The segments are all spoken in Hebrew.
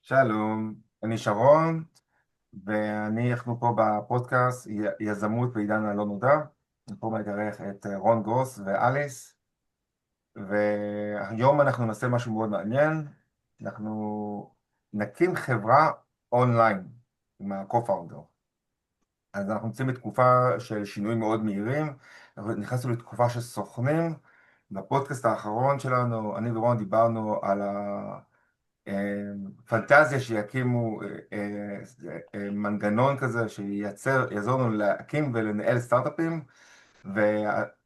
שלום, אני שרון, אנחנו פה בפודקאסט יזמות בעידן הלא נודע. אני פה מארח את רון גרוס ואליס, והיום אנחנו נעשה משהו מאוד מעניין. אנחנו נקים חברה אונליין עם ה-co-founder. אז אנחנו נמצאים בתקופה של שינויים מאוד מהירים, אנחנו נכנסנו לתקופה של סוכנים. בפודקאסט האחרון שלנו, אני ורון דיברנו על פנטזיה שיקימו מנגנון כזה שיעזור לנו להקים ולנהל סטארט-אפים,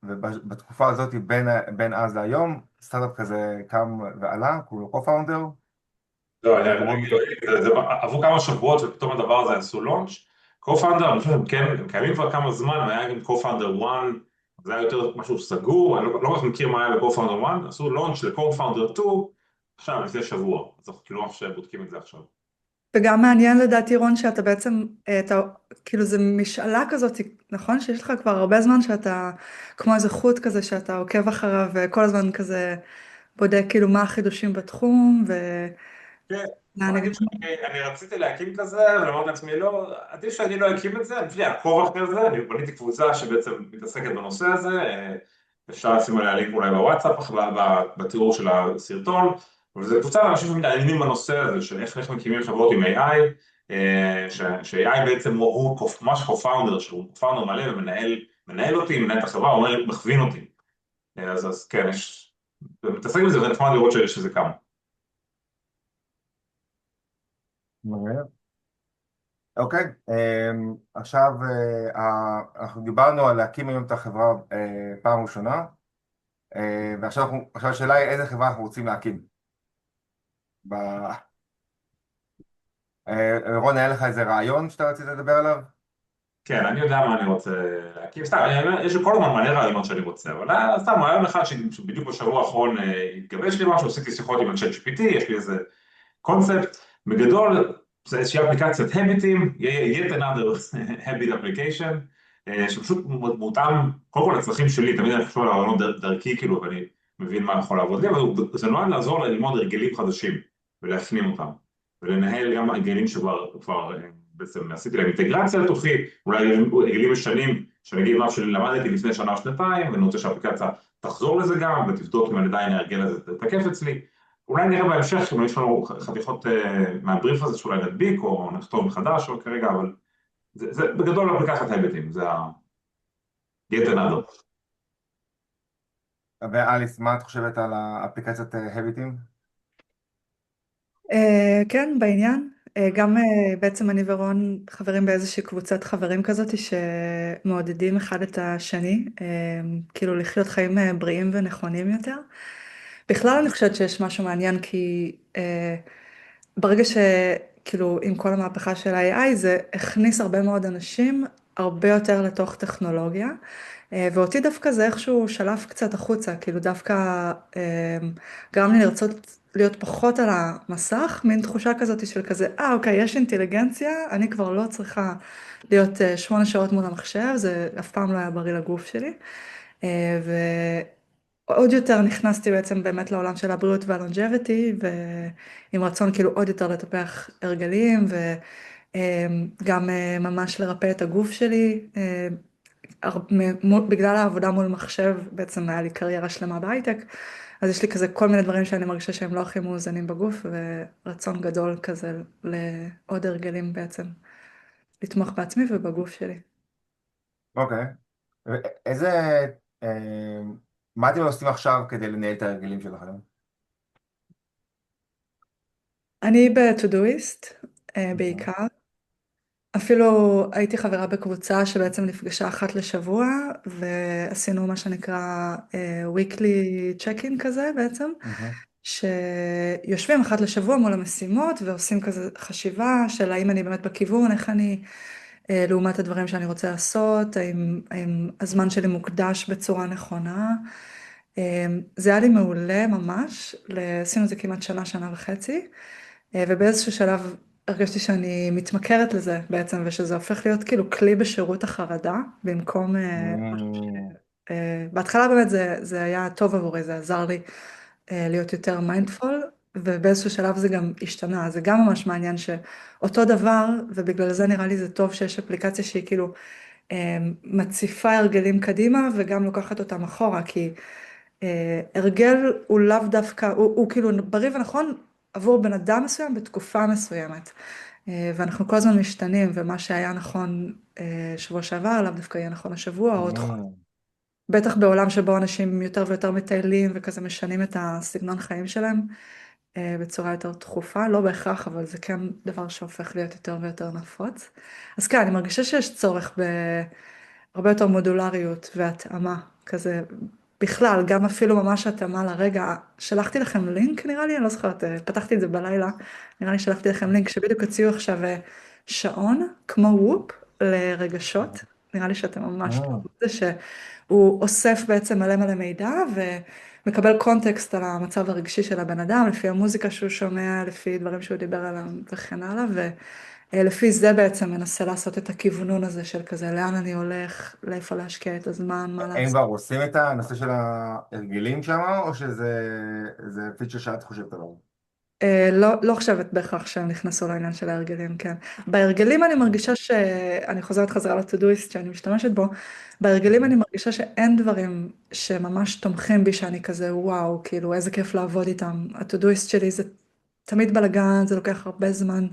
ובתקופה הזאת בין אז להיום סטארט-אפ כזה קם ועלה, קוראים לו co-founder. לא, אנחנו מאוד עברו כמה שבועות ופתאום הדבר הזה עשו לונץ'. co-founder, אני חושב הם קיימים כבר כמה זמן, היה גם co-founder 1, זה היה יותר משהו סגור, אני לא כל כך מכיר מה היה ב-co-founder 1, עשו לונץ' ל-co-founder 2, עכשיו, לפני שבוע, אז אנחנו כאילו ממש בודקים את זה עכשיו. וגם מעניין לדעתי רון שאתה בעצם, כאילו זה משאלה כזאת, נכון? שיש לך כבר הרבה זמן שאתה כמו איזה חוט כזה שאתה עוקב אחריו וכל הזמן כזה בודק כאילו מה החידושים בתחום כן, בוא ולאן נגיד הגענו. שאני רציתי להקים כזה, ואמרתי לעצמי, לא, עדיף שאני לא אקים את זה, עדיף לי לעקוב אחרי זה, אני בניתי קבוצה שבעצם מתעסקת בנושא הזה, אפשר לשים עליה לינק אולי בוואטסאפ, בתיאור של הסרטון, אבל זו קבוצה לאנשים שמתעניינים בנושא הזה, של איך מקימים חברות עם AI, ש-AI בעצם הוא ממש co-founder, שהוא co-founder מלא ומנהל אותי, מנהל את החברה, הוא מכווין אותי. אז כן, מתעסק בזה, ונחמד לראות שזה קם. מגניב. אוקיי, עכשיו אנחנו דיברנו על להקים היום את החברה פעם ראשונה, ועכשיו השאלה היא איזה חברה אנחנו רוצים להקים. ב- רון, היה לך איזה רעיון שאתה רצית לדבר עליו? כן, אני יודע מה אני רוצה להקים, סתם, יש לי כל הזמן מלא רעיונות שאני רוצה, אבל היה סתם רעיון אחד שבדיוק בשבוע האחרון התגבש לי משהו, עשיתי שיחות עם אנשי GPT, יש לי איזה קונספט, בגדול זה איזושהי אפליקציית הביטים, yet another habit application, שפשוט מותאם קודם כל לצרכים שלי, תמיד אני חושב על הרעיונות דרכי כאילו, ואני מבין מה יכול לעבוד לי, אבל זה נועד לעזור ללמוד הרגלים חדשים ולהפנים אותם, ולנהל גם הרגלים שכבר בעצם עשיתי להם אינטגרציה לתוכי, אולי הרגלים משנים, שנגיד משהו שלמדתי לפני שנה או שנתיים, ואני רוצה שהאפליקציה תחזור לזה גם, ותבדוק אם עדיין ההרגל הזה תקף אצלי. אולי נראה בהמשך, אם יש לנו חתיכות מהבריף הזה שאולי נדביק, או נכתוב מחדש, או כרגע, אבל זה בגדול אפליקציית היבטים, זה ה-get another. ואליס, מה את חושבת על האפליקציית הביטים? כן, בעניין. גם בעצם אני ורון חברים באיזושהי קבוצת חברים כזאת שמעודדים אחד את השני, כאילו לחיות חיים בריאים ונכונים יותר. בכלל אני חושבת שיש משהו מעניין כי ברגע שכאילו עם כל המהפכה של ה-AI זה הכניס הרבה מאוד אנשים הרבה יותר לתוך טכנולוגיה, ואותי דווקא זה איכשהו שלף קצת החוצה, כאילו דווקא גרם לי לרצות להיות פחות על המסך, מין תחושה כזאת של כזה, אוקיי, יש אינטליגנציה, אני כבר לא צריכה להיות 8 שעות מול המחשב, זה אף פעם לא היה בריא לגוף שלי. ועוד יותר נכנסתי בעצם באמת לעולם של הבריאות והלונג'ביטי, ועם רצון כאילו עוד יותר לטפח הרגלים, וגם ממש לרפא את הגוף שלי. בגלל העבודה מול מחשב, בעצם היה לי קריירה שלמה בהייטק, אז יש לי כזה כל מיני דברים שאני מרגישה שהם לא הכי מאוזנים בגוף, ורצון גדול כזה לעוד הרגלים בעצם, לתמוך בעצמי ובגוף שלי. אוקיי. איזה, אה, מה אתם עושים עכשיו כדי לנהל את ההרגלים שלכם? אני ב-Todoist Mhm. בעיקר. אפילו הייתי חברה בקבוצה שבעצם נפגשה אחת לשבוע, ועשינו מה שנקרא weekly check-in כזה בעצם, Mhm. שיושבים אחת לשבוע מול המשימות ועושים כזה חשיבה של האם אני באמת בכיוון, איך אני לעומת הדברים שאני רוצה לעשות, האם הזמן שלי מוקדש בצורה נכונה. זה היה לי מעולה ממש, עשינו את זה כמעט שנה, שנה וחצי, ובאיזשהו שלב הרגשתי שאני מתמכרת לזה בעצם, ושזה הופך להיות כאילו כלי בשירות החרדה, במקום משהו Mm. בהתחלה באמת זה היה טוב עבורי, זה עזר לי להיות יותר מיינדפול, ובאיזשהו שלב זה גם השתנה, זה גם ממש מעניין שאותו דבר, ובגלל זה נראה לי זה טוב שיש אפליקציה שהיא כאילו מציפה הרגלים קדימה וגם לוקחת אותם אחורה, כי הרגל הוא לאו דווקא, הוא כאילו בריא ונכון עבור בן אדם מסוים בתקופה מסוימת. ואנחנו כל הזמן משתנים, ומה שהיה נכון שבוע שעבר, לאו דווקא יהיה נכון השבוע, או עוד חודש. Mm. בטח בעולם שבו אנשים יותר ויותר מטיילים וכזה משנים את הסגנון חיים שלהם בצורה יותר תכופה, לא בהכרח, אבל זה כן דבר שהופך להיות יותר ויותר נפוץ. אז כן, אני מרגישה שיש צורך בהרבה יותר מודולריות והתאמה כזה. בכלל, גם אפילו ממש התאמה לרגע, שלחתי לכם לינק נראה לי, אני לא זוכרת, פתחתי את זה בלילה, נראה לי שלחתי לכם לינק שבדיוק הציעו עכשיו שעון, כמו וופ, לרגשות, נראה לי שאתם ממש Mm. תראו את זה, שהוא אוסף בעצם מלא מלא מידע, ומקבל קונטקסט על המצב הרגשי של הבן אדם, לפי המוזיקה שהוא שומע, לפי דברים שהוא דיבר עליהם וכן הלאה, ולפי זה בעצם מנסה לעשות את הכיוונון הזה של כזה, לאן אני הולך, לאיפה להשקיע את הזמן, מה הם לעשות. כבר עושים את הנושא של ההרגלים שם, או שזה פיצ'ר שאת חושבת עליו? לא חושבת בהכרח שהם נכנסו לעניין של ההרגלים, כן. בהרגלים אני מרגישה אני חוזרת חזרה לטודויסט שאני משתמשת בו, בהרגלים אני מרגישה שאין דברים שממש תומכים בי שאני כזה וואו, כאילו איזה כיף לעבוד איתם. הטודויסט שלי זה תמיד בלגן, זה לוקח הרבה זמן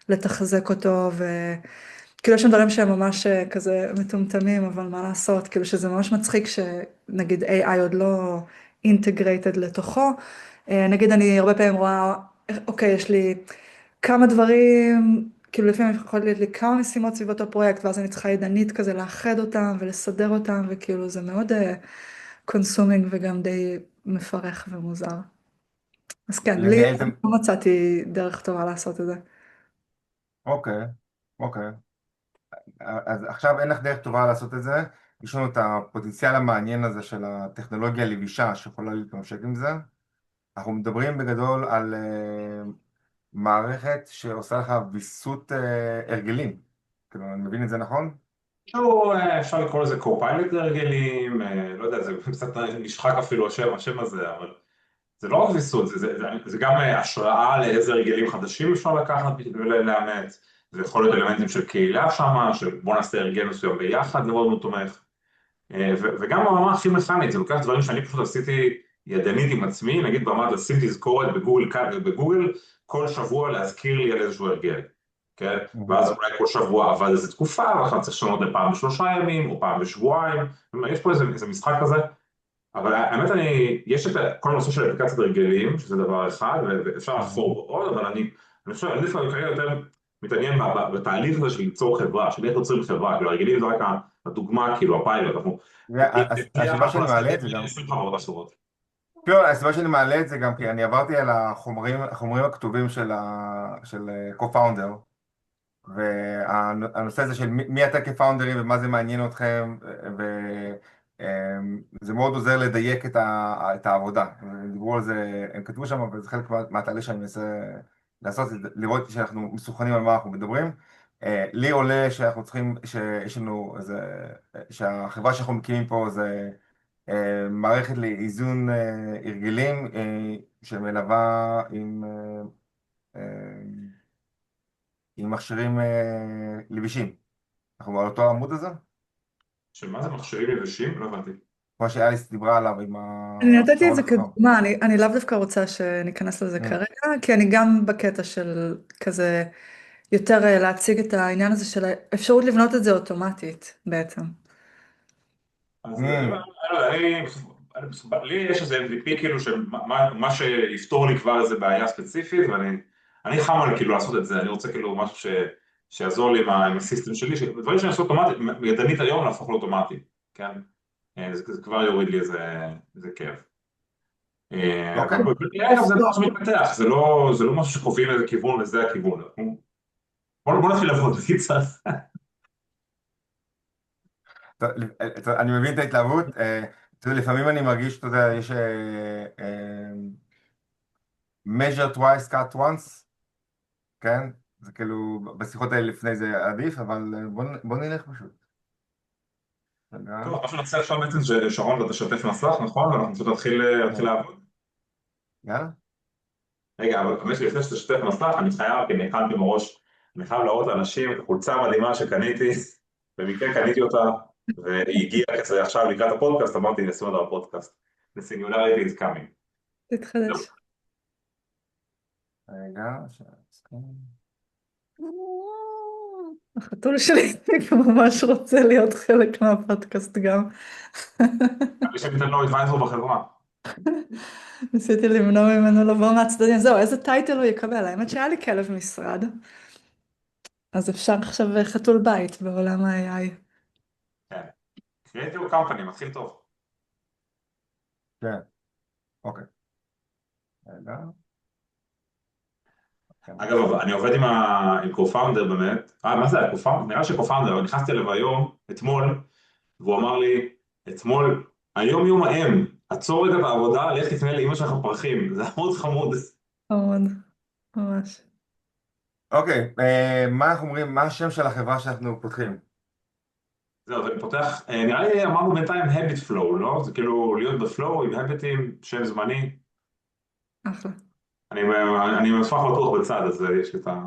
לתחזק אותו, וכאילו יש שם דברים שהם ממש כזה מטומטמים, אבל מה לעשות, כאילו שזה ממש מצחיק שנגיד AI עוד לא אינטגרייטד לתוכו. נגיד אני הרבה פעמים רואה, אוקיי, יש לי כמה דברים, כאילו לפעמים יכול להיות לי כמה משימות סביב אותו פרויקט, ואז אני צריכה ידנית כזה לאחד אותם ולסדר אותם, וכאילו זה מאוד קונסומינג וגם די מפרך ומוזר. אז כן, לי לנהל את... לא מצאתי דרך טובה לעשות את זה. אוקיי, אוקיי. אז עכשיו אין לך דרך טובה לעשות את זה. יש לנו את הפוטנציאל המעניין הזה של הטכנולוגיה הלבישה שיכולה להתממשק עם זה. אנחנו מדברים בגדול על מערכת שעושה לך ויסות הרגלים. כאילו, אני מבין את זה נכון? אפשר לקרוא לזה קופיילוט להרגלים, לא יודע, זה קצת נשחק אפילו השם הזה, אבל זה לא רק ויסות, זה גם השראה לאיזה הרגלים חדשים אפשר לקחת ולאמץ, זה יכול להיות אלמנטים של קהילה שם, של בוא נעשה הרגל מסוים ביחד, זה מאוד מאוד תומך. וגם ברמה הכי מכנית, זה לוקח דברים שאני פשוט עשיתי ידנית עם עצמי, נגיד ברמת לשים תזכורת בגוגל, כל שבוע להזכיר לי על איזשהו הרגל, כן? Mhm. ואז אולי כל שבוע עבד איזו תקופה, ואחר צריך לשנות לפעם ב3 ימים, או פעם בשבועיים, יש פה איזה משחק כזה, אבל האמת יש את כל הנושא של אפליקציית הרגלים, שזה דבר אחד, ואפשר לחפור בו עוד, אבל אני חושב, אני דווקא כרגע יותר מתעניין בתהליך הזה של ליצור חברה, של איך יוצרים חברה, כאילו הרגלים זה רק הדוגמה, כאילו הפיילוט, אנחנו, הסיבה אנחנו שאני נעשה את מעלה זה את זה גם, ב20 חברות אחרות. לא, הסיבה שאני מעלה את זה גם כי אני עברתי על החומרים הכתובים של co-founder, והנושא הזה של מי אתה כפאונדרים ומה זה מעניין אתכם, וזה מאוד עוזר לדייק את העבודה. הם דיברו על זה, הם כתבו שם, וזה חלק מהתהליך שאני מנסה לעשות, זה לראות שאנחנו מסוכנים על מה אנחנו מדברים. לי עולה שאנחנו צריכים, שיש לנו איזה, שהחברה שאנחנו מקימים פה זה מערכת לאיזון הרגלים שמלווה עם מכשירים לבישים. אנחנו על אותו העמוד הזה? שמה זה מכשירים יבשים? לא הבנתי. כמו שאליס דיברה עליו עם אני נתתי את השעון זה החכם. כדוגמה, אני לאו דווקא רוצה שניכנס לזה Mm. כרגע, כי אני גם בקטע של כזה יותר להציג את העניין הזה של האפשרות לבנות את זה אוטומטית בעצם. אז Mm. לי יש איזה MVP כאילו של מה שיפתור לי כבר איזה בעיה ספציפית, ואני חם על כאילו לעשות את זה, אני רוצה כאילו משהו שיעזור לי עם הסיסטם שלי, דברים שאני עושה אוטומטית, ידנית היום להפוך לאוטומטי, כן? זה כבר יוריד לי איזה כאב. אוקיי. אגב זה דבר שמתפתח, זה לא משהו שקובעים איזה כיוון וזה הכיוון. בוא נתחיל לעבוד, בקיצר. טוב, אני מבין את ההתלהבות. אתה יודע, לפעמים אני מרגיש, אתה יודע, יש measure twice, cut once, כן? זה כאילו, בשיחות האלה לפני זה עדיף, אבל בוא נלך פשוט. רגע. טוב, מה שנעשה עכשיו בעצם ששרון אתה תשתף מסך, נכון? ואנחנו פשוט נתחיל לעבוד. יאללה. רגע, אבל באמת לפני שתשתף מסך, אני חייב, כי אני הכנתי מראש, אני חייב להראות לאנשים את החולצה המדהימה שקניתי, במקרה קניתי אותה, והיא הגיעה כזה עכשיו לקראת הפודקאסט, אמרתי, נשים אותה בפודקאסט. The singularity is coming. זהו. תתחדש. רגע, החתול שלי ממש רוצה להיות חלק מהפודקאסט גם. אני שניתן לו advisor בחברה. ניסיתי למנוע ממנו לבוא מהצדדים. זהו, איזה טייטל הוא יקבל? האמת שהיה לי כלב משרד, אז אפשר עכשיו חתול בית בעולם ה-AI. כן. Creative company, מתחיל טוב. כן, אוקיי. רגע. כן, אגב, אני עובד עם co-founder באמת. מה זה היה co-founder? נראה ש-co-founder, נכנסתי אליו היום, אתמול, והוא אמר לי, אתמול, היום יום האם, עצור רגע בעבודה, לך תפנה לאמא שלך פרחים. זה היה מאוד חמוד. חמוד, ממש. אוקיי, מה אנחנו אומרים, מה השם של החברה שאנחנו פותחים? זהו, אז אני פותח, נראה לי אמרנו בינתיים habit flow, לא? זה כאילו להיות בפלואו עם הביטים, שם זמני. אחלה. אני, אני מסמך בטוח בצד, אז יש לי את ה...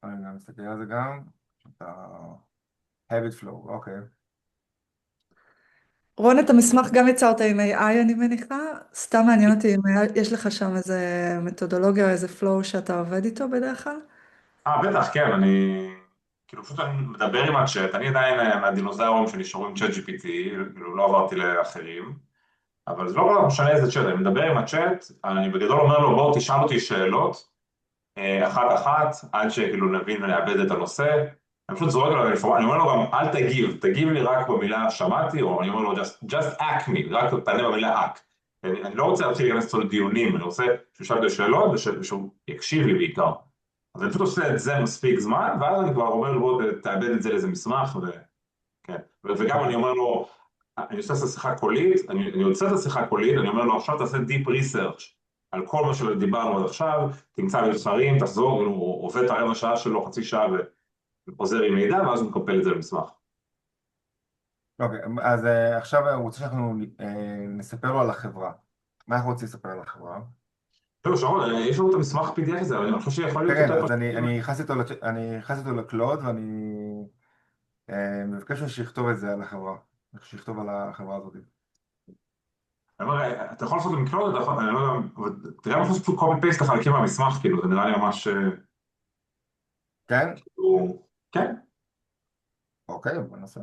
אני גם מסתכל על זה גם. את ה-habit flow, אוקיי. רון, את המסמך גם יצרת עם AI, אני מניחה? סתם מעניין אותי אם יש לך שם איזה מתודולוגיה או איזה flow שאתה עובד איתו בדרך כלל? בטח, כן, אני... כאילו פשוט אני מדבר עם הצ'אט, אני עדיין מהדינוזאורים שנשארו עם צ'אט GPT, כאילו לא עברתי לאחרים, אבל זה לא משנה איזה צ'אט, אני מדבר עם הצ'אט, אני בגדול אומר לו בוא תשאל אותי שאלות, אחת אחת, עד שכאילו נבין ונאבד את הנושא. אני פשוט זורק לו אינפורמציה, אני אומר לו גם אל תגיב, תגיב לי רק במילה שמעתי, או אני אומר לו just act me, רק תענה במילה act. אני לא רוצה להתחיל להיכנס אותו לדיונים, אני רוצה שהוא ישאל לי שאלות ושהוא יקשיב לי בעיקר. אז אני פשוט עושה את זה מספיק זמן, ואז אני כבר אומר לו בוא תאבד את זה לאיזה מסמך, וכן. וגם אני אוקיי. אומר לו, אני עושה את השיחה קולית, אני יוצא את השיחה קולית, אני אומר לו עכשיו תעשה deep research על כל מה שדיברנו עד עכשיו, תמצא במספרים, תחזור, הוא עובד את הרבע שעה שלו, חצי שעה וחוזר עם מידע, ואז הוא מקפל את זה למסמך. אוקיי, אז עכשיו הוא רוצה שאנחנו נספר לו על החברה. מה אנחנו רוצים לספר על החברה? זהו, שרון, יש לנו את המסמך PDF הזה, אני חושב שיכול להיות כן, יותר אז פשוט. אני נכנס איתו לקלוד ואני מבקש ממנו שיכתוב את זה על החברה. שיכתוב על החברה הזאת. אני אומר, אתה יכול לעשות עם קלוד, אתה יכול, אני לא יודע, אבל תראה מה לעשות פשוט copy paste לחלקים מהמסמך, כאילו, זה נראה לי ממש, כן? כן, אוקיי, בוא נעשה.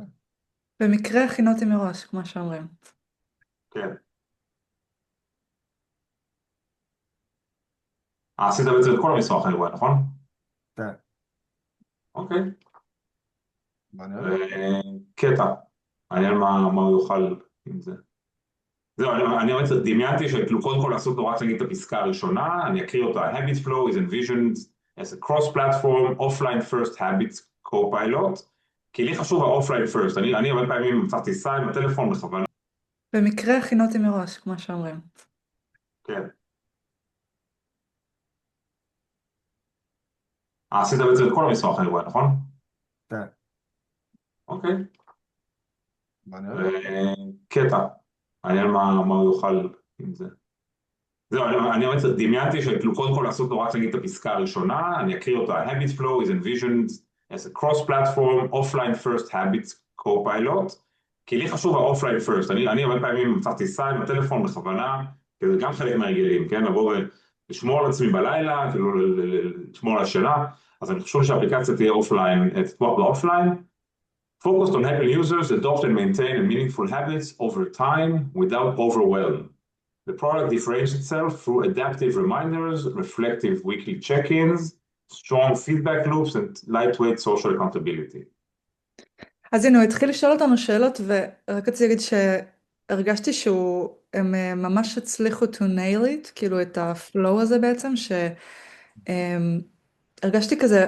במקרה הכינותי מראש, כמו שאומרים. כן. עשית בעצם את כל המסמך, אני רואה, נכון? כן, אוקיי. בוא נראה. קטע, מעניין מה הוא יוכל עם זה. זהו, אני באמת דמיינתי שכאילו קודם כל לעשות לו רק נגיד את הפסקה הראשונה, אני אקריא אותה, habit flow is envisioned as a cross-platform offline first habits co-pilot, כי לי חשוב ה-offline first, אני הרבה פעמים מצאתי טיסה עם הטלפון בכוונה, במקרה הכינותי מראש, כמו שאומרים. כן. עשית בעצם את כל המסמך, אני רואה, נכון? כן, אוקיי. בוא נראה. קטע, מעניין מה הוא יוכל עם זה. זהו, אני באמת דמיינתי שכאילו קודם כל לעשות לו רק נגיד את הפסקה הראשונה, אני אקריא אותה, habit flow is envisioned as a cross-platform offline first habits co-pilot, כי לי חשוב ה-offline first, אני הרבה פעמים מצאתי טיסה עם הטלפון בכוונה, כי זה גם חלק מהרגלים, כן, לבוא ולשמור על עצמי בלילה, כאילו לשמור על השינה, אז אני חושב שהאפליקציה תהיה אופליין, תתמוך באופליין, focused on helping users adopt and maintain a meaningful habits over time without overwhelm. The product differentiates itself through adaptive reminders, reflective weekly check-ins, strong feedback loops, and lightweight social accountability. אז הנה, הוא התחיל לשאול אותנו שאלות, ורק רציתי להגיד שהרגשתי שהם ממש הצליחו to nail it, כאילו את הפלואו הזה בעצם, שהרגשתי כזה,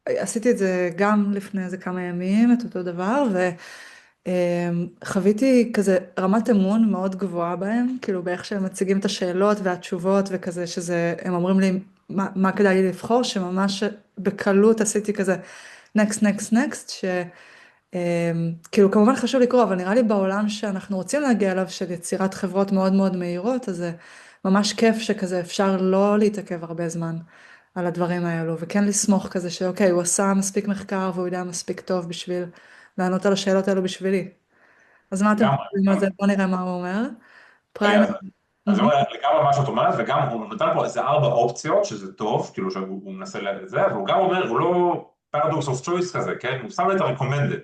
עשיתי את זה גם לפני איזה כמה ימים, את אותו דבר, וחוויתי כזה רמת אמון מאוד גבוהה בהם, כאילו באיך שהם מציגים את השאלות והתשובות וכזה, שזה, הם אומרים לי מה כדאי לי לבחור, שממש בקלות עשיתי כזה next, next, next, כאילו כמובן חשוב לקרוא, אבל נראה לי בעולם שאנחנו רוצים להגיע אליו של יצירת חברות מאוד מאוד מהירות, אז זה ממש כיף שכזה אפשר לא להתעכב הרבה זמן על הדברים האלו, וכן לסמוך כזה שאוקיי, הוא עשה מספיק מחקר והוא יודע מספיק טוב בשביל לענות על השאלות האלו בשבילי. אז מה אתם לגמרי. חושבים על זה? בוא נראה מה הוא אומר. רגע, פריים. אז אני אומר לגמרי מה שאת אומרת, וגם הוא נותן פה איזה 4 אופציות, שזה טוב, כאילו שהוא מנסה לזה, והוא גם אומר, הוא לא פרדוקס אוף צ'וייס כזה, כן? הוא שם את ה-recommended.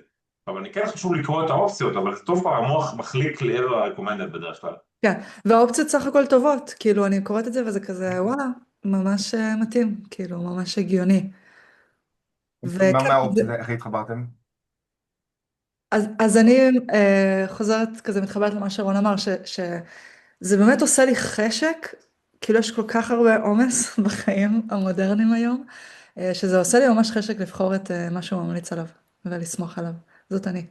אבל אני כן חשוב לקרוא את האופציות, אבל זה טוב כבר המוח מחליק לעבר ה-recommended בדרך כלל. כן, והאופציות סך הכל טובות, כאילו אני קוראת את זה וזה כזה וואלה, ממש מתאים, כאילו ממש הגיוני. מה וכן, מהאופציות, איך התחברתם? אז אני חוזרת כזה מתחברת למה שרון אמר, שזה באמת עושה לי חשק, כאילו יש כל כך הרבה עומס בחיים המודרניים היום, שזה עושה לי ממש חשק לבחור את מה שהוא ממליץ עליו ולסמוך עליו. זאת אני.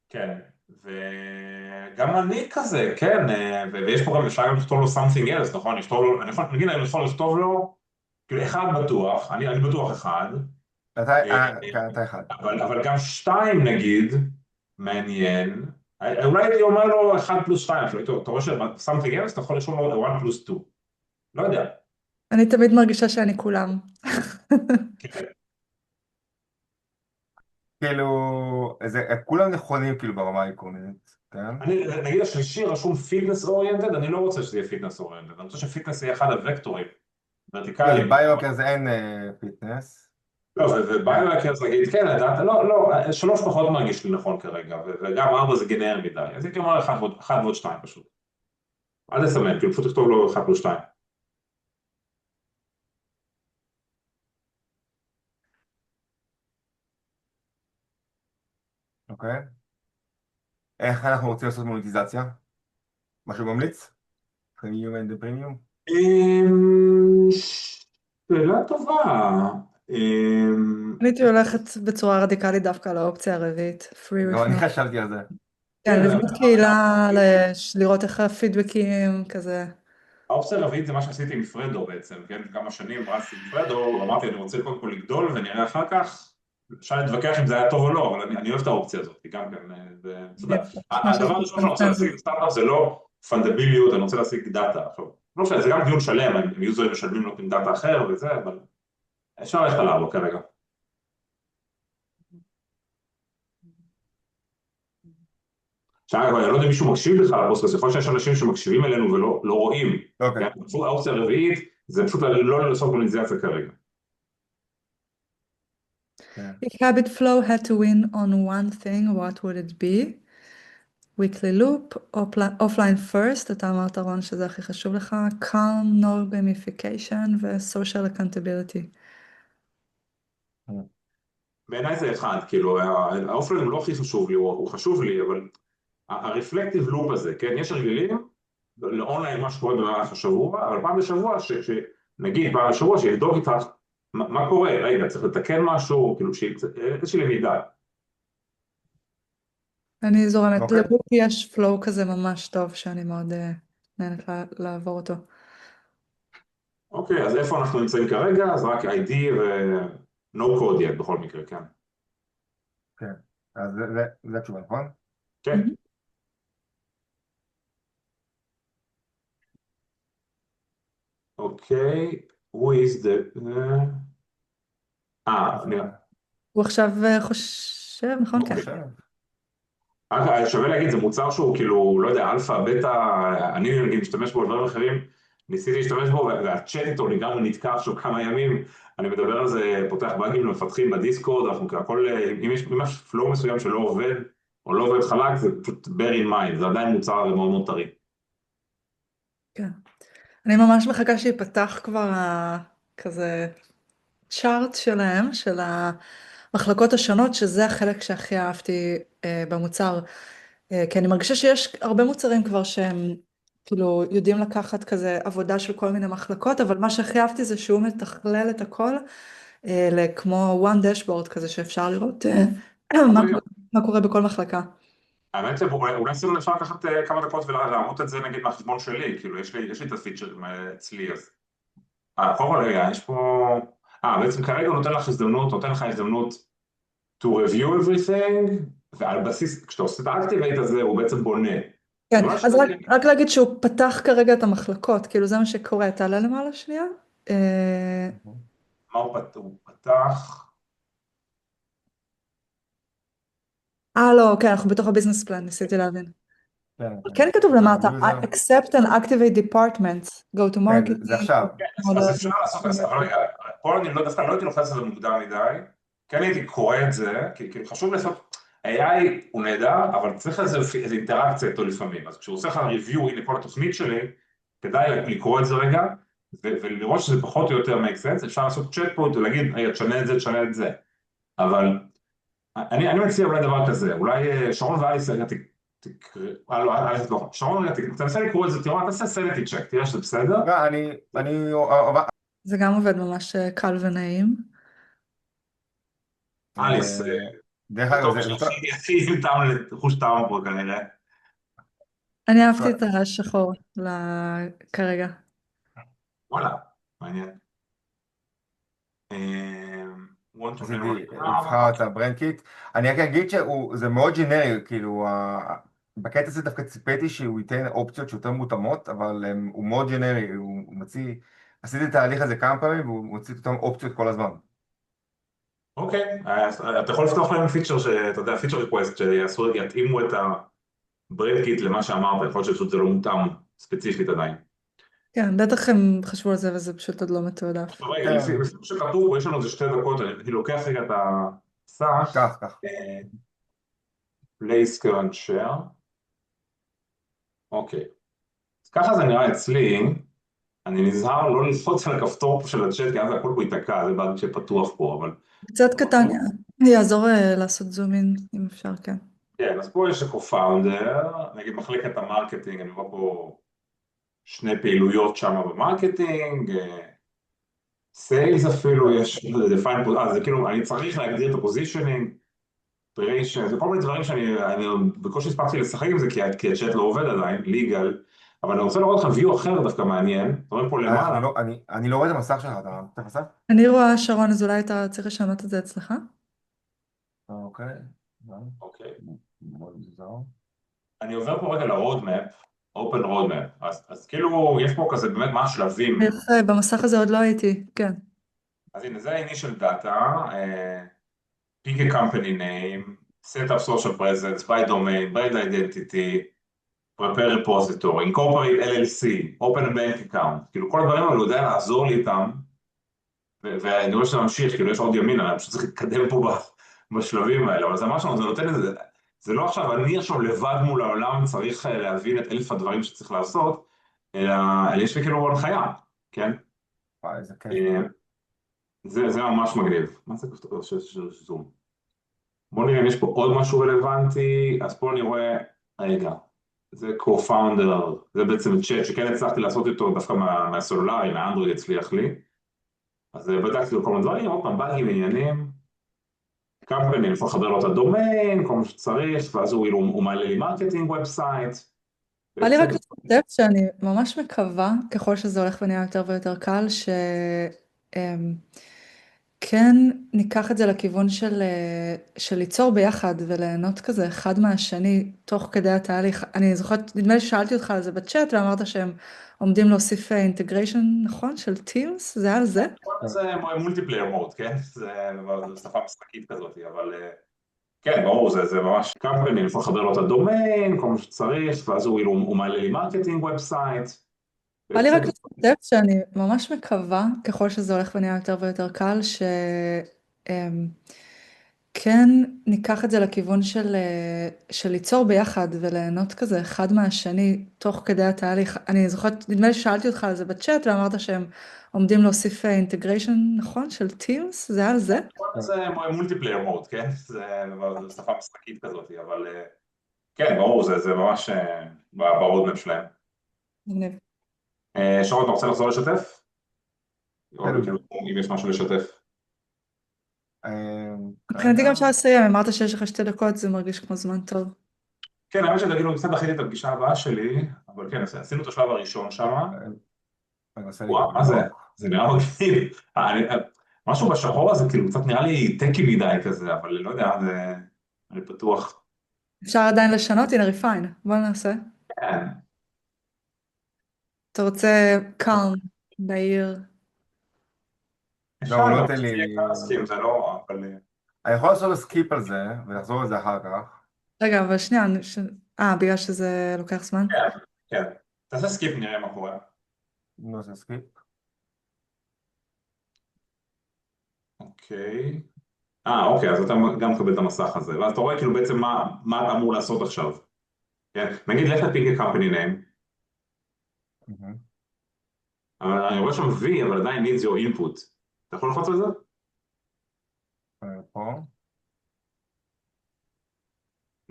כן, וגם אני כזה, כן, ויש פה גם, אפשר גם לכתוב לו something else, נכון? לכתוב לו, אני יכול, נגיד, אני יכול לכתוב לו, כאילו, אחד בטוח, אני בטוח אחד, אה, כן, אתה אחד. אבל גם 2 נגיד, מעניין, אולי אני אומר לו 1+2, אתה רואה ש-something else, אתה יכול לשאול לו 1+2, לא יודע. אני תמיד מרגישה שאני כולם. כן. כאילו, כולם נכונים כאילו ברמה העקרונית, כן? נגיד השלישי רשום פיטנס אוריינטד, אני לא רוצה שזה יהיה פיטנס אוריינטד, אני רוצה שפיטנס יהיה אחד הווקטורים, לא, ורטיקליים. לביו-האקר זה אין פיטנס. לא, וביו-האקרס נגיד, כן, לדעת, לא, לא, 3 פחות מרגיש לי נכון כרגע, וגם 4 זה גנרי מדי, אז הייתי אומר 1 ועוד 2 פשוט. אל תסמן, כאילו פשוט תכתוב לו 1+2. אוקיי. איך אנחנו רוצים לעשות מוניטיזציה? משהו ממליץ? פרימיום אנד פרימיום? שאלה טובה. אני הייתי הולכת בצורה רדיקלית דווקא על האופציה הרביעית, free גם אני referral. חשבתי על זה. כן, כן, לבנות קהילה, לראות איך הפידבקים, כזה. האופציה הרביעית זה מה שעשיתי עם פרדו בעצם, כן? כמה שנים רצתי עם פרדו, אמרתי אני רוצה קודם כל לגדול ונראה אחר כך, אפשר להתווכח אם זה היה טוב או לא, אבל אני אוהב את האופציה הזאת, גם כן, הדבר הראשון שאני רוצה להשיג בסטארט-אפ זה לא פנדביליות, אני רוצה להשיג דאטה, עכשיו, לא משנה, זה גם דיון שלם, אם יוזרים משלמים נותנים דאטה אחר וזה, אבל אפשר ללכת עליו כרגע. עכשיו, אני לא יודע אם מישהו מקשיב בכלל לפודקאסט, יכול להיות שיש אנשים שמקשיבים אלינו ולא רואים, אוקיי. כן? האופציה הרביעית זה פשוט לא לעשות מוניטיזציה כרגע. כן. If habit flow had to win on one thing, what would it be? weekly loop, offline first, אתה אמרת רון שזה הכי חשוב לך, calm, no gamification ו-social accountability. בעיניי זה אחד, כאילו, האופליין הוא לא הכי חשוב לי, הוא חשוב לי, אבל הרפלקטיב לופ הזה, כן, יש הרגלים לאונליין מה שקורה במהלך השבוע, אבל פעם בשבוע, נגיד פעם בשבוע, שיבדוק איתך מה קורה, רגע, צריך לתקן משהו, כאילו, איזושהי למידה. אני זורמת, אוקיי. לבוק יש flow כזה ממש טוב שאני מאוד נהנית לעבור אותו. אוקיי, אז איפה אנחנו נמצאים כרגע? אז רק ID ו-No code yet בכל מקרה, כן. כן. אז זה התשובה, נכון? כן. אוקיי, who is the... נראה. הוא עכשיו חושב, נכון? כן. חושב. שווה להגיד, זה מוצר שהוא כאילו, לא יודע, אלפא, בטא, אני נגיד משתמש בו דברים אחרים, ניסיתי להשתמש בו והצ'אט איתו לגמרי נתקע עכשיו כמה ימים, אני מדבר על זה, פותח באגים למפתחים בדיסקורד, אנחנו הכל, אם יש ממש פלואו מסוים שלא עובד, או לא עובד חלק, זה פשוט bear in mind, זה עדיין מוצר מאוד מאוד טרי. כן. אני ממש מחכה שיפתח כבר כזה צ'ארט שלהם, של המחלקות השונות, שזה החלק שהכי אהבתי במוצר. כי אני מרגישה שיש הרבה מוצרים כבר שהם כאילו יודעים לקחת כזה עבודה של כל מיני מחלקות, אבל מה שהכי אהבתי זה שהוא מתכלל את הכל, כמו one dashboard כזה שאפשר לראות מה קורה בכל מחלקה. האמת שאולי אפילו אפשר לקחת כמה דקות ולעמוד את זה נגיד מהחשבון שלי, כאילו יש לי את הפיצ'רים אצלי אז. קודם כל רגע, יש פה... בעצם כרגע הוא נותן לך הזדמנות to review everything, ועל בסיס, כשאתה עושה את האקטיבייט הזה הוא בעצם בונה. כן, זה ממש אז רק להגיד שהוא פתח כרגע את המחלקות, כאילו זה מה שקורה, תעלה למעלה שנייה. אה, מה הוא פתח? לא, כן, אנחנו בתוך הביזנס פלן, ניסיתי להבין. כן, אבל כן. כן כתוב User למטה, abuser. accept and activate departments, go to כן, marketing, זה עכשיו. אז אפשר לעשות את זה, אבל רגע, פה אני לא, דווקא לא הייתי לוחץ על זה מוקדם מדי, כן הייתי קורא את זה, כי חשוב לעשות, AI הוא נהדר, אבל צריך איזה אינטראקציה איתו לפעמים, אז כשהוא עושה לך review, הנה כל התוכנית שלי, כדאי לקרוא את זה רגע, ולראות שזה פחות או יותר make sense, אפשר לעשות צ'אט פה ולהגיד, רגע, תשנה את זה, תשנה את זה, אבל אני מציע אולי דבר כזה, אולי שרון ואליס רגע תקרא, לא, אליס לא, שרון רגע תנסה לקרוא את זה, תראה, תעשה סניטי צ'ק, תראה שזה בסדר. לא, זה גם עובד ממש קל ונעים. אליס, דרך אגב, בתור מי שהכי עם טעם לחוש טעם פה כנראה. אני אהבתי את השחור כרגע. וואלה, מעניין. want to עשיתי, generate נבחר את הברנקיט. אני רק אגיד שזה מאוד ג'נרי, כאילו, בקטע הזה דווקא ציפיתי שהוא ייתן אופציות שיותר מותאמות, אבל הוא מאוד ג'נרי, הוא מוציא, עשיתי את ההליך הזה כמה פעמים, והוא מוציא את אותן אופציות כל הזמן. אוקיי, אז אתה יכול לפתוח להם פיצ'ר, שאתה יודע, פיצ'ר ריקווסט, שיתאימו את הברנקיט למה שאמרת, יכול להיות שזה לא מותאם ספציפית עדיין. כן, בטח הם חשבו על זה וזה פשוט עוד לא מתועדף. אבל רגע, לפי כן, מה שכתוב פה, יש לנו איזה 2 דקות, אני לוקח רגע את הסך, כך. place current share, אוקיי. אז ככה זה נראה אצלי, אני נזהר לא ללחוץ על הכפתור פה של הצ'אט, כי אז הכל פה ייתקע, זה באג שפתוח פה, אבל... קצת קטן, יעזור לעשות זום אין, אם אפשר, כן. כן, אז פה יש co-founder, נגיד מחלקת המרקטינג, אני רואה פה 2 פעילויות שם במרקטינג, סיילס אפילו, יש, זה כאילו, אני צריך להגדיר את הפוזישנינג, operation, זה כל מיני דברים שאני בקושי הספקתי לשחק עם זה, כי הצ'אט לא עובד עדיין, legal, אבל אני רוצה לראות לך view אחר דווקא מעניין, רואים פה למעלה, אני לא רואה את המסך שלך, אתה פותח מסך? אני רואה, שרון, אז אולי אתה צריך לשנות את זה אצלך? אוקיי. אוקיי. מאוד מוזר. אני עובר פה רגע ל-roadmap, open roadmap, אז כאילו יש פה כזה באמת מה השלבים, יפה, במסך הזה עוד לא הייתי, כן. אז הנה זה ה-initial data, pick a company name, set up social presence, by domain, brand identity, prepare repository, incorporate LLC, open a bank account, כאילו כל הדברים האלו יודע לעזור לי איתם, ואני רואה שזה ממשיך, כאילו יש עוד ימין, אני פשוט צריך להתקדם פה בשלבים האלה, אבל זה משהו, זה נותן איזה, זה לא עכשיו, אני עכשיו לבד מול העולם צריך להבין את 1000 הדברים שצריך לעשות, אלא יש לי כאילו הנחיה, כן? וואי, איזה כיף. זה ממש מגניב. מה זה כפתור של זום? בוא נראה אם יש פה עוד משהו רלוונטי, אז פה אני רואה, רגע, זה co-founder, זה בעצם צ'אט שכן הצלחתי לעשות אותו דווקא מהסלולרי, מהאנדרואיד הצליח לי, אז בדקתי לו כל מיני דברים, עוד פעם באגים עניינים, company, אני יכול לחבר לו את הדומיין, כל מה שצריך, ואז הוא מעלה לי מרקטינג ובסייט. בא לי רק לשתף שאני ממש מקווה, ככל שזה הולך ונהיה יותר ויותר קל, כן ניקח את זה לכיוון של ליצור ביחד וליהנות כזה אחד מהשני תוך כדי התהליך. אני זוכרת, נדמה לי ששאלתי אותך על זה בצ'אט ואמרת שהם עומדים להוסיף אינטגריישן, נכון? של Teams? זה היה על זה? זה מולטיפלייר מוד, כן? זה שפה משחקית כזאת, אבל כן, ברור, זה ממש company, אני יכול לחבר לו את הדומיין, כל מה שצריך, ואז הוא מעלה לי מרקטינג ובסייט. בא לי רק לשתף שאני ממש מקווה, ככל שזה הולך ונהיה יותר ויותר קל, כן ניקח את זה לכיוון של ליצור ביחד וליהנות כזה אחד מהשני תוך כדי התהליך. אני זוכרת, נדמה לי ששאלתי אותך על זה בצ'אט ואמרת שהם עומדים להוסיף אינטגריישן, נכון? של Teams? זה היה על זה? זה מולטיפלייר מוד, כן? זה שפה משחקית כזאת, אבל כן, ברור, זה ממש ברודמפ שלהם. מגניב. שרון, אתה רוצה לחזור לשתף? כן. כאילו, אם יש משהו לשתף. מבחינתי גם אפשר לסיים, אמרת שיש לך 2 דקות, זה מרגיש כמו זמן טוב. כן, האמת שתגידו, קצת דחיתי את הפגישה הבאה שלי, אבל כן, עשינו את השלב הראשון שם. וואו, מה זה? זה נראה מגניב. משהו בשחור הזה, כאילו, קצת נראה לי טקי מדי כזה, אבל לא יודע, אני פתוח. אפשר עדיין לשנות, הנה ריפיין, בוא נעשה. כן, אתה רוצה קאלם, בהיר. לא, הוא אפשר לא גם נותן לי... להציע כמה סכים, זה לא, אבל אני יכול לעשות לו סקיפ על זה ולחזור לזה אחר כך. רגע, אבל שנייה, בגלל שזה לוקח זמן? כן, כן. תעשה סקיפ נראה מה קורה. נו, עושה סקיפ. אוקיי. אוקיי, אז אתה גם מקבל את המסך הזה, ואז אתה רואה כאילו בעצם מה אתה אמור לעשות עכשיו. כן? נגיד לך תפיק company name, מהמם. אבל אני רואה שם V, אבל עדיין needs your input. אתה יכול ללחוץ על זה? פה.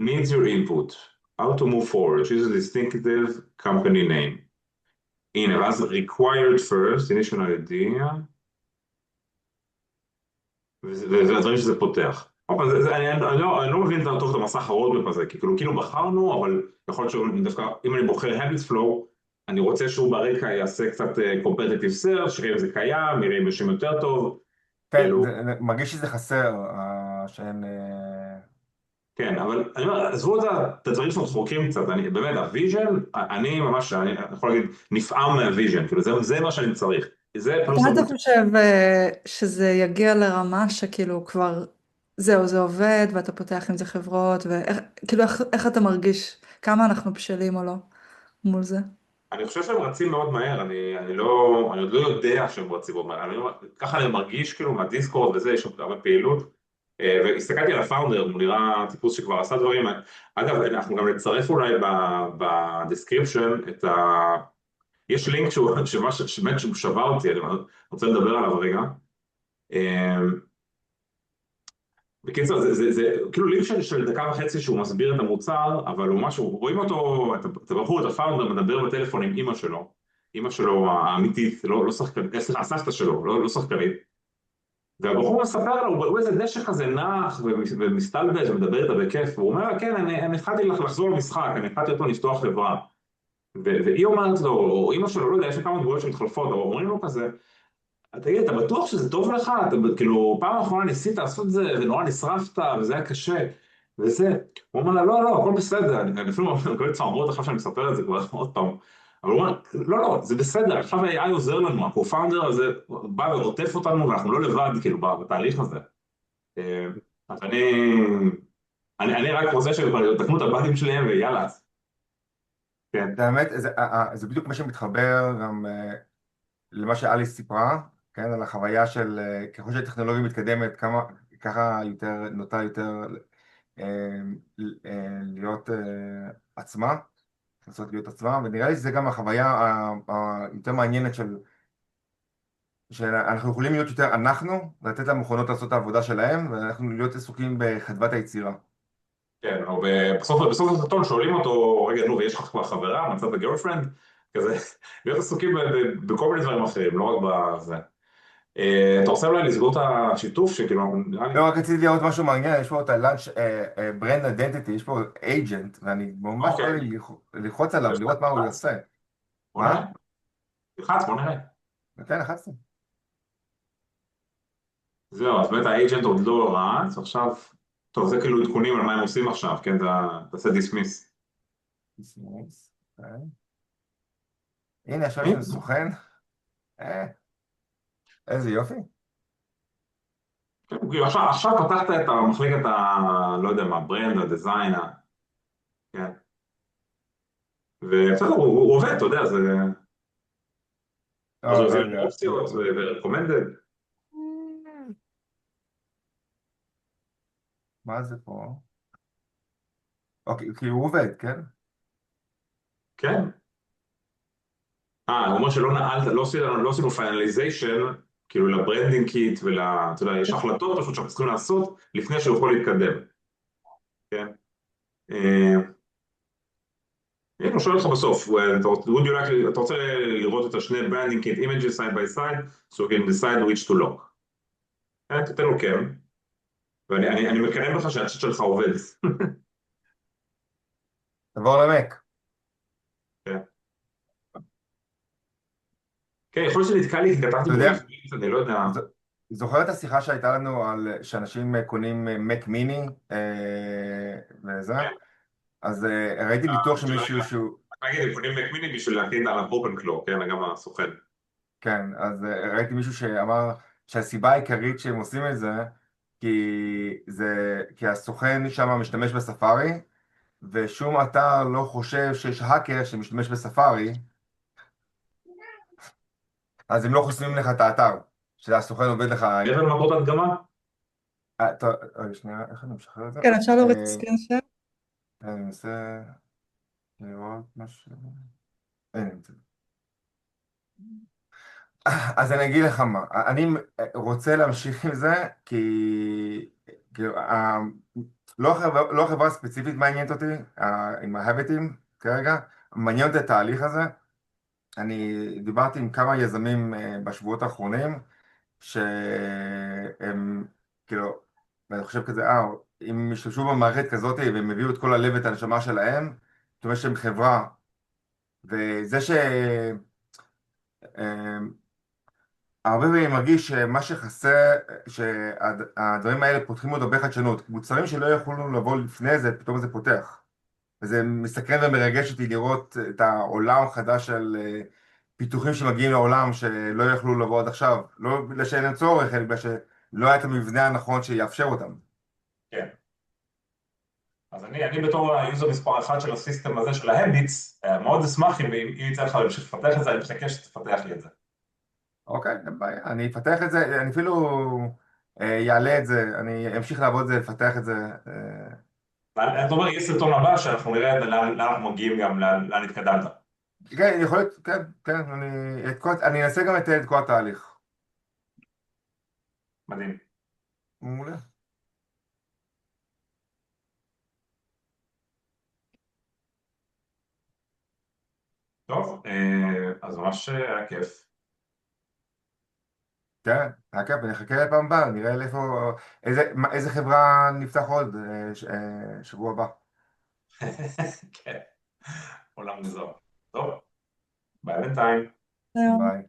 Needs your input. How to move forward. Choose a distinctive company name. הנה, ואז required first, initial idea, והדברים שזה פותח. אבל אני לא מבין טוב את המסך הרודמפ הזה, כי כאילו בחרנו, אבל יכול להיות שדווקא, אם אני בוחר habits flow, אני רוצה שהוא ברקע יעשה קצת competitive search, יראה אם זה קיים, יראה אם יש שם יותר טוב, כן, כאילו, מרגיש שזה חסר, שאין... כן, אבל אני אומר, עזבו את הדברים שאנחנו חוקרים קצת, באמת, הוויז'ן, אני ממש, אני יכול להגיד, נפעם מהוויז'ן, כאילו, זה מה שאני צריך, זה מתי פלוס אתה ערוץ. חושב שזה יגיע לרמה שכאילו כבר, זהו, זה עובד, ואתה פותח עם זה חברות, וכאילו איך אתה מרגיש? כמה אנחנו בשלים או לא מול זה? אני חושב שהם רצים מאוד מהר, אני עוד לא יודע שהם רצים מאוד מהר, ככה אני מרגיש כאילו מהדיסקורד וזה, יש עוד הרבה פעילות, והסתכלתי על הפאונדר, הוא נראה טיפוס שכבר עשה דברים, אגב, אנחנו גם נצרף אולי בדסקריפשן את יש לינק שבאמת שהוא שווה אותי, אני רוצה לדבר עליו רגע. בקיצור, זה כאילו לינק של דקה וחצי שהוא מסביר את המוצר, אבל הוא משהו, רואים אותו, את הבחור, את הפאונדר, מדבר בטלפון עם אימא שלו האמיתית, לא שחקנית, סליחה, הסבתא שלו, לא שחקנית, והבחור מספר לו, הוא איזה דשא כזה נח ומסתלבט ומדבר איתה בכיף, והוא אומר לה, כן, אני התחלתי לחזור למשחק, אני התחלתי אותו לפתוח חברה, והיא אומרת לו, או אימא שלו, לא יודע, יש לי כמה דמויות שמתחלפות, או אומרים לו כזה, תגיד, אתה בטוח שזה טוב לך? כאילו, פעם האחרונה ניסית לעשות את זה, ונורא נשרפת, וזה היה קשה, וזה. הוא אומר לה, לא, הכל בסדר, אני אפילו מקבל צמרמורת עכשיו שאני מספר את זה כבר עוד פעם. אבל הוא אומר, לא, זה בסדר, עכשיו ה-AI עוזר לנו, ה-co-founder הזה בא ועוטף אותנו, ואנחנו לא לבד, כאילו, בתהליך הזה. אה, אז אני רק רוצה שיתקנו את הבאגים שלהם, ויאללה, כן, האמת, זה בדיוק מה שמתחבר גם למה שאליס סיפרה, כן, על החוויה של ככל שהטכנולוגיה מתקדמת, ככה נוטה יותר אה, להיות עצמה, לנסות להיות עצמה, ונראה לי שזה גם החוויה היותר מעניינת שאנחנו יכולים להיות יותר אנחנו, לתת למכונות לעשות את העבודה שלהם, ואנחנו להיות עסוקים בחדוות היצירה. כן, או בסוף הסרטון שואלים אותו, רגע, נו, ויש לך כבר חברה, מצאת גרלפרנד? כזה, להיות עסוקים בכל מיני דברים אחרים, לא רק בזה. אתה רוצה אולי לסגור את השיתוף, שכאילו, נראה לי... לא, רק רציתי לראות משהו מעניין, יש פה את ה-Lunch Brand Identity, יש פה agent, ואני ממש בא אוקיי, לי ללחוץ עליו, לראות מה הוא עושה. בוא נראה. מה? תלחץ, בוא נראה. כן, לחצתי. זהו, אז באמת האג'נט עוד לא רץ, עכשיו... טוב, זה כאילו עדכונים על מה הם עושים עכשיו, כן? תעשה דיסמיס. Dismiss, אוקיי. הנה, עכשיו יש לנו סוכן. אה, איזה יופי. כאילו, עכשיו פתחת את המחלקת לא יודע מה, ברנד, הדיזיין, כן. ובסדר, הוא עובד, אתה יודע, זה... אז הוא הביא לנו רגע, אופציות ו-recommended. מה זה פה? אוקיי, כי הוא עובד, כן? כן. הוא אומר שלא נעלת, לא עשינו פיינליזיישן, כאילו לברנדינג קיט אתה יודע, יש החלטות פשוט שאנחנו צריכים לעשות לפני שהוא יכול להתקדם, כן? אה, הנה, הוא שואל אותך בסוף, אתה רוצה לראות את השני ברנדינג קיט images side by side, so you can decide which to lock. תתן לו כן, ואני מקנא בך שהצ'אט שלך עובד. תעבור למק. כן, כן, יכול להיות שנתקע לי, כי כתבתי אתה פה יודע, בעברית, אני לא יודע. ז- זוכר את השיחה שהייתה לנו על שאנשים קונים מק מיני וזה? כן, אז ראיתי ניתוח של של מישהו רגע, שהוא... נגיד, הם קונים מקמיני בשביל להכין על ה-open claw, כן, גם הסוכן. כן, אז ראיתי מישהו שאמר שהסיבה העיקרית שהם עושים את זה, כי הסוכן שם משתמש בספארי, ושום אתר לא חושב שיש האקר שמשתמש בספארי, אז הם לא חוסמים לך את האתר, שהסוכן עובד לך. מעבר למטרות הדגמה? טוב, רגע, שנייה, איך אני משחרר את זה? כן, אפשר להוריד את אה, הסקרין שם. אני מנסה לראות משהו. הנה, אז אני אגיד לך מה, אני רוצה להמשיך עם זה כי לא החברה הספציפית מעניינת אותי, עם ההביטים כרגע, מעניין אותי התהליך הזה. אני דיברתי עם כמה יזמים בשבועות האחרונים, שהם כאילו, ואני חושב כזה, אם הם ישתמשו במערכת כזאת והם הביאו את כל הלב ואת הנשמה שלהם, זאת אומרת שהם חברה, וזה הרבה פעמים אני מרגיש שמה שחסר, שהדברים האלה פותחים עוד הרבה חדשנות. מוצרים שלא יכולנו לבוא לפני זה, פתאום זה פותח. וזה מסקרן ומרגש אותי לראות את העולם החדש של פיתוחים שמגיעים לעולם שלא יכלו לבוא עד עכשיו. לא בגלל שאין להם צורך, אלא בגלל שלא היה את המבנה הנכון שיאפשר אותם. כן. אז אני בתור היוזר מספר אחד של הסיסטם הזה של ההביטס, מאוד אשמח אם יצא לך להמשיך לפתח את זה, אני מחכה שתפתח לי את זה. אוקיי, אין בעיה. אני אפתח את זה, אני אפילו יעלה את זה, אני אמשיך לעבוד את זה, לפתח את זה. אתה אומר, יהיה סרטון הבא שאנחנו נראה לאן אנחנו מגיעים גם, לאן התקדמת. כן, יכול להיות, כן, כן, אני אנסה גם לתאר את כל התהליך. מדהים. מעולה. טוב, אז ממש היה כיף. כן, היה כיף, נחכה לפעם הבאה, נראה איזה חברה נפתח עוד שבוע הבא. כן, עולם מוזר. טוב, ביי בינתיים. זהו. ביי.